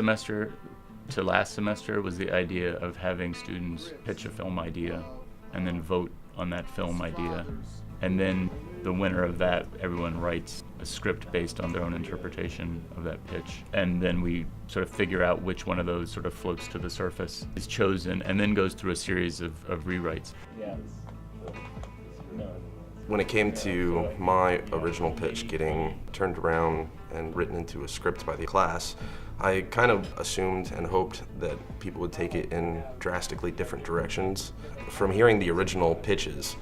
semester to last semester was the idea of having students pitch a film idea and then vote on that film idea. And then the winner of that, everyone writes a script based on their own interpretation of that pitch. And then we sort of figure out which one of those sort of floats to the surface, is chosen, and then goes through a series of rewrites. When it came to my original pitch getting turned around and written into a script by the class, I kind of assumed and hoped that people would take it in drastically different directions. From hearing the original pitches,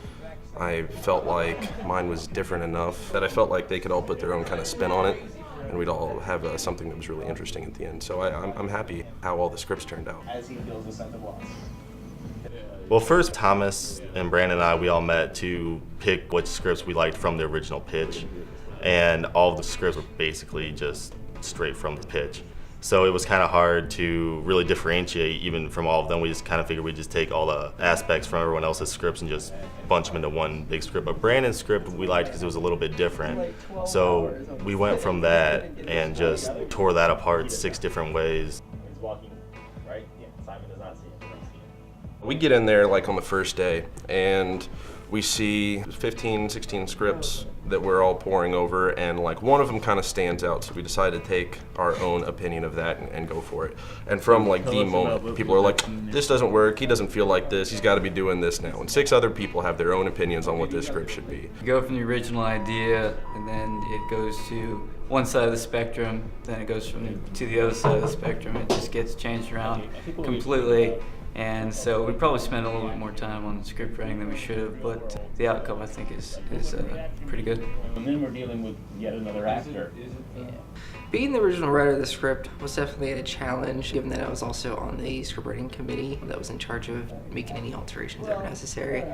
I felt like mine was different enough that I felt like they could all put their own kind of spin on it, and we'd all have something that was really interesting at the end. So I'm happy how all the scripts turned out. As he feels a sense of loss. Well, first, Thomas and Brandon and I, we all met to pick which scripts we liked from the original pitch, and all of the scripts were basically just straight from the pitch. So it was kind of hard to really differentiate even from all of them. We just kind of figured we'd just take all the aspects from everyone else's scripts and just bunch them into one big script. But Brandon's script we liked because it was a little bit different. So we went from that and just tore that apart 6 different ways. We get in there like on the first day and we see 15, 16 scripts that we're all poring over, and like one of them kind of stands out, so we decided to take our own opinion of that and go for it. And from like the moment, people are like, this doesn't work, he doesn't feel like this, he's got to be doing this now. And 6 other people have their own opinions on what this script should be. You go from the original idea, and then it goes to one side of the spectrum, then it goes to the other side of the spectrum. It just gets changed around completely. And so we probably spent a little bit more time on the script writing than we should have, but the outcome I think is pretty good. And then we're dealing with yet another actor. Yeah. Being the original writer of the script was definitely a challenge, given that I was also on the scriptwriting committee that was in charge of making any alterations that were necessary.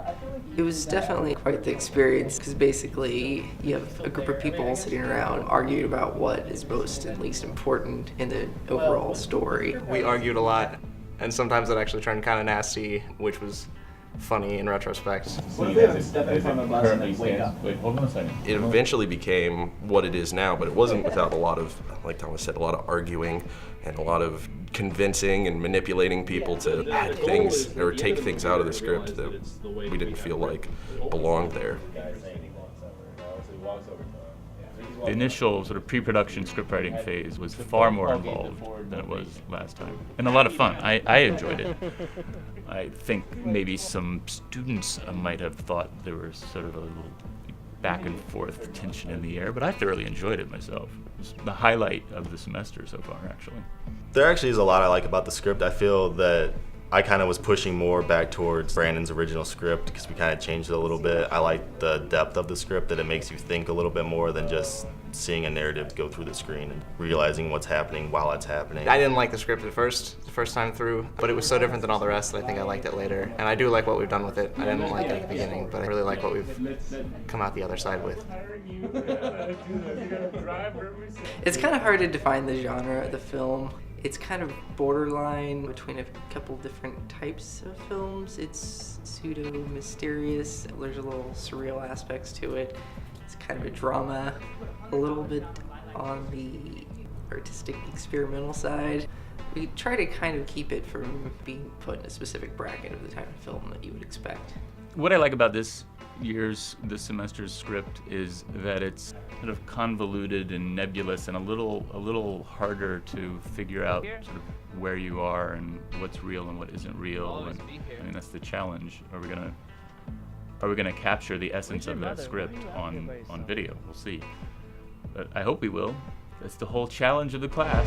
It was definitely quite the experience, because basically you have a group of people sitting around arguing about what is most and least important in the overall story. We argued a lot, and sometimes it actually turned kind of nasty, which was funny in retrospect. What if they have step in front of us and then wake up? Wait, hold on a second. It eventually became what it is now, but it wasn't without a lot of, like Thomas said, a lot of arguing and a lot of convincing and manipulating people to add things or take things out of the script that we didn't feel like belonged there. The initial sort of pre-production scriptwriting phase was far more involved than it was last time, and a lot of fun. I enjoyed it. I think maybe some students might have thought there was sort of a little back and forth tension in the air, but I thoroughly enjoyed it myself. It was the highlight of the semester so far, actually. There actually is a lot I like about the script. I feel that I kind of was pushing more back towards Brandon's original script because we kind of changed it a little bit. I like the depth of the script, that it makes you think a little bit more than just seeing a narrative go through the screen and realizing what's happening while it's happening. I didn't like the script at first, the first time through, but it was so different than all the rest that I think I liked it later. And I do like what we've done with it. I didn't like it at the beginning, but I really like what we've come out the other side with. It's kind of hard to define the genre of the film. It's kind of borderline between a couple different types of films. It's pseudo-mysterious. There's a little surreal aspects to it. It's kind of a drama, a little bit on the artistic experimental side. We try to kind of keep it from being put in a specific bracket of the type of film that you would expect. What I like about this semester's script is that it's sort of convoluted and nebulous and a little harder to figure out sort of where you are and what's real and what isn't real. And I mean, that's the challenge. Are we gonna capture the essence of that script on video? We'll see. But I hope we will. That's the whole challenge of the class.